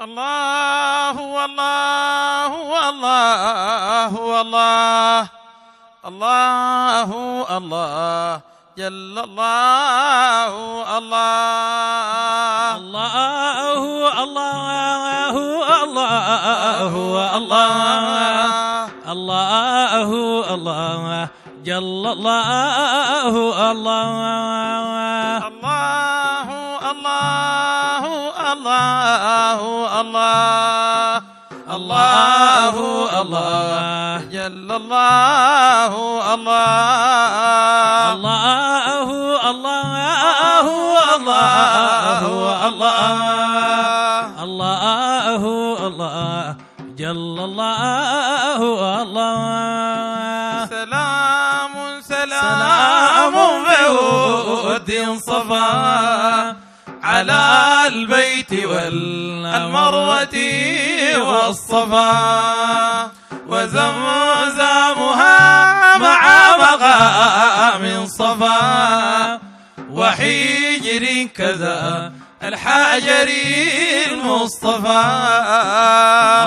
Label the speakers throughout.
Speaker 1: الله والله والله والله الله الله جل الله الله
Speaker 2: الله الله الله الله الله الله جل الله الله
Speaker 1: الله الله الله الله الله الله جل الله الله
Speaker 2: الله الله الله الله الله الله جل الله الله
Speaker 1: سلام سلام بعود صفا على البيت والمروة والصفا وزمزمها مع مقام صفا وحجر كذا الحجر المصطفى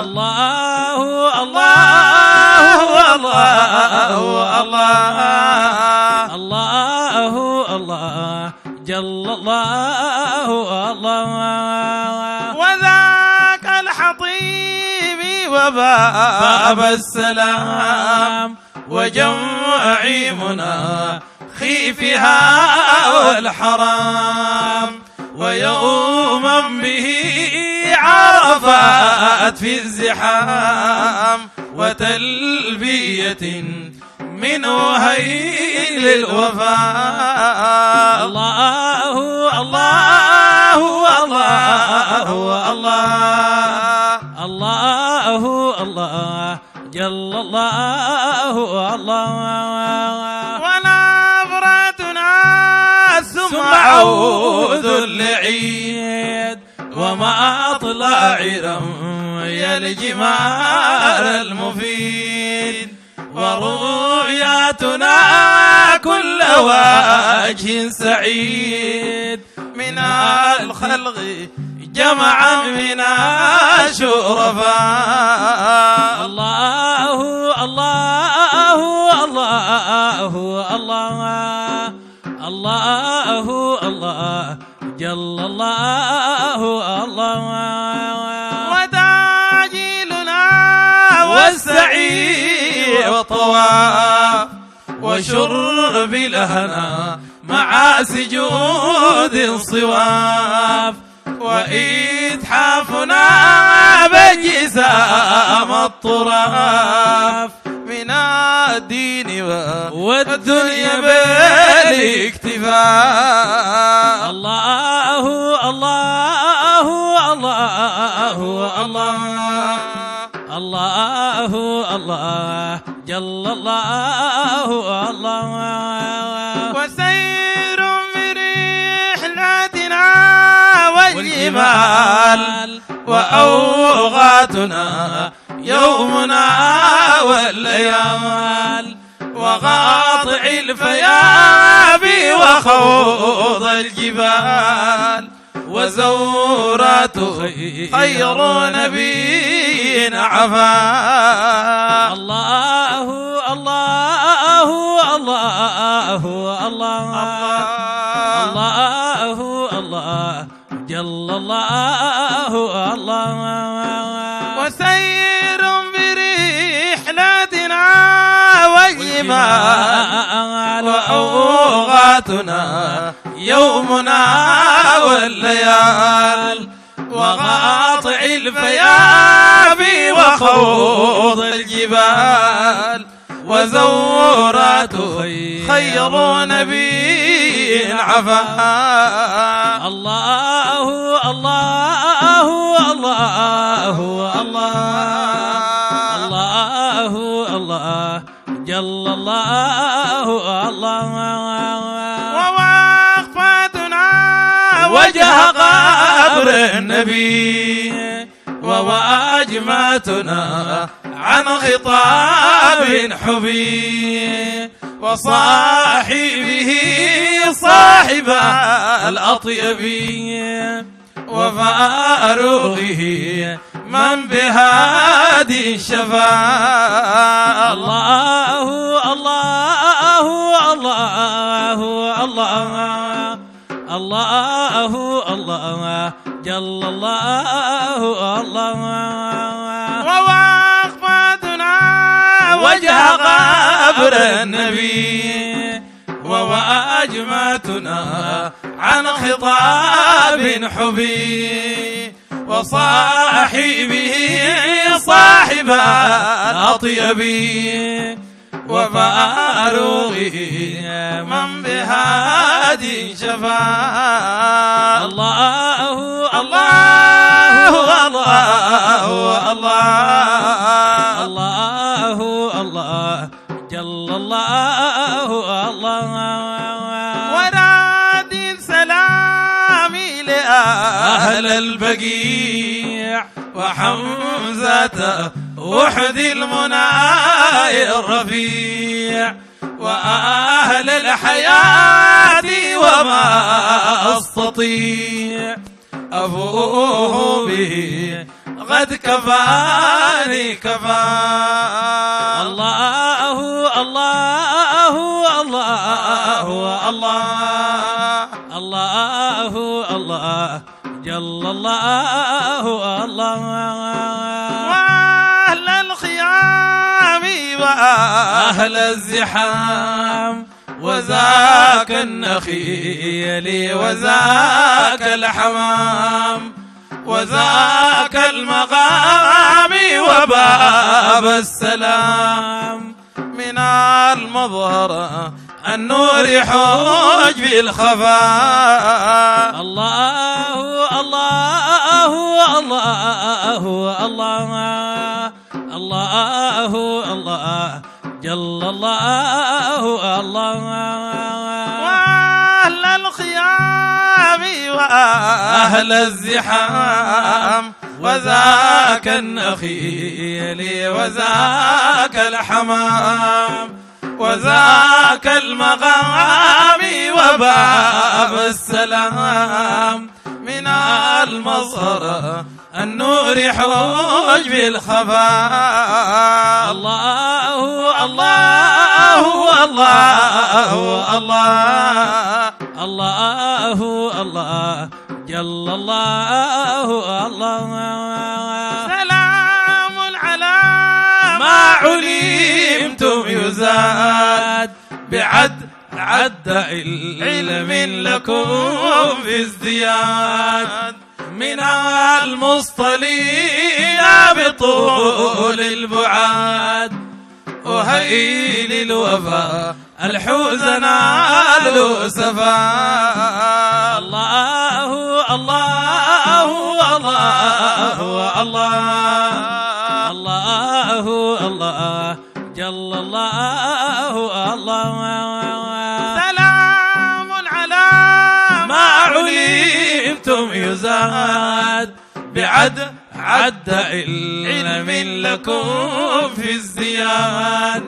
Speaker 2: الله الله الله الله الله الله جل الله الله
Speaker 1: وذاك الحطيب وباب السلام وجمع منى خيفها والحرام ويوما به عرفات في الزحام وتلبية من وهيل الوفاء
Speaker 2: الله الله الله الله الله الله جل الله الله
Speaker 1: ونبرتنا ثم عود العيد وما أطلع رمي الجمال المفيد ورؤياتنا كل وجه سعيد من الخلق جمعا من الشرفاء
Speaker 2: الله الله الله الله الله الله جل الله الله
Speaker 1: وتعجيلنا والسعي والطواف وشرب الهنا مع سجود صواف وإتحافنا بجسام الطراف من الدين والدنيا بالاكتفاء
Speaker 2: الله الله الله الله الله الله جل الله الله
Speaker 1: وسير برحلتنا والجمال وأوقاتنا يومنا والليال وقاطع الفيافي وخوض الجبال وزورات خير نبي عفا
Speaker 2: الله الله الله الله الله جل الله الله
Speaker 1: وسير برحلتنا والجمال وأوقاتنا يومنا والليال وقاطع الفيافي وخوض الجبال وزورات خير نبي عفا
Speaker 2: الله الله الله الله الله جل الله الله
Speaker 1: ووقفتنا وجه قبر النبي وواجماتنا عن خطاب حبي وصاحبه صاحب الأطيب وفاروقه من بهادي شفاء.
Speaker 2: الله الله الله الله الله الله جل الله الله.
Speaker 1: ووقفتنا وجه قبر النبي وواجمتنا عن خطاب حبي وصاحبه صاحب الأطيب وفاروقه من بهادي شفاء.
Speaker 2: الله
Speaker 1: الله الله الله
Speaker 2: الله الله جل الله الله.
Speaker 1: ونادي سلامي لأهل البقيع وحمزة وحد المنايا الرفيع وأهل الحياة وما أستطيع أفوه به قد كفاني كفاء.
Speaker 2: الله الله الله
Speaker 1: الله
Speaker 2: الله الله جل الله الله.
Speaker 1: وأهل الخيام وأهل الزحام وذاك النخيل وذاك الحمام وذاك المقام وباب السلام من المظهر النور حوج بالخفاء.
Speaker 2: الله الله الله الله الله الله جل الله الله.
Speaker 1: وأهل الخيام وأهل الزحام وذاك النخيل وذاك الحمام وذاك المقام وباب السلام من المظهر النور حوج بالخفاء.
Speaker 2: الله
Speaker 1: الله الله الله
Speaker 2: الله الله جل الله الله.
Speaker 1: سلام على ما علمتم يزاد بعد علم لكم في ازدياد من المصطلين بطول البعاد وهيل الوفا الحوزنا له سفاء.
Speaker 2: الله الله الله الله الله الله جل الله الله.
Speaker 1: سلام على ما علمتم يزاد بعد علم لكم في ازدياد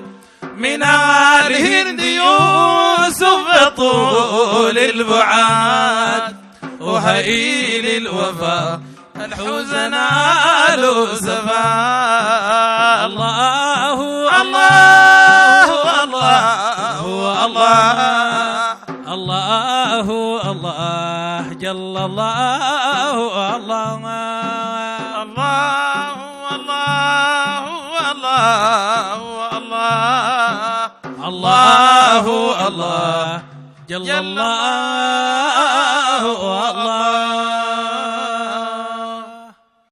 Speaker 1: من آل هند يوسف طول البعاد وهيل الوفا الحزنا له سفاء.
Speaker 2: الله
Speaker 1: الله الله الله
Speaker 2: الله الله جل الله الله.
Speaker 1: الله الله الله الله
Speaker 2: الله الله جل الله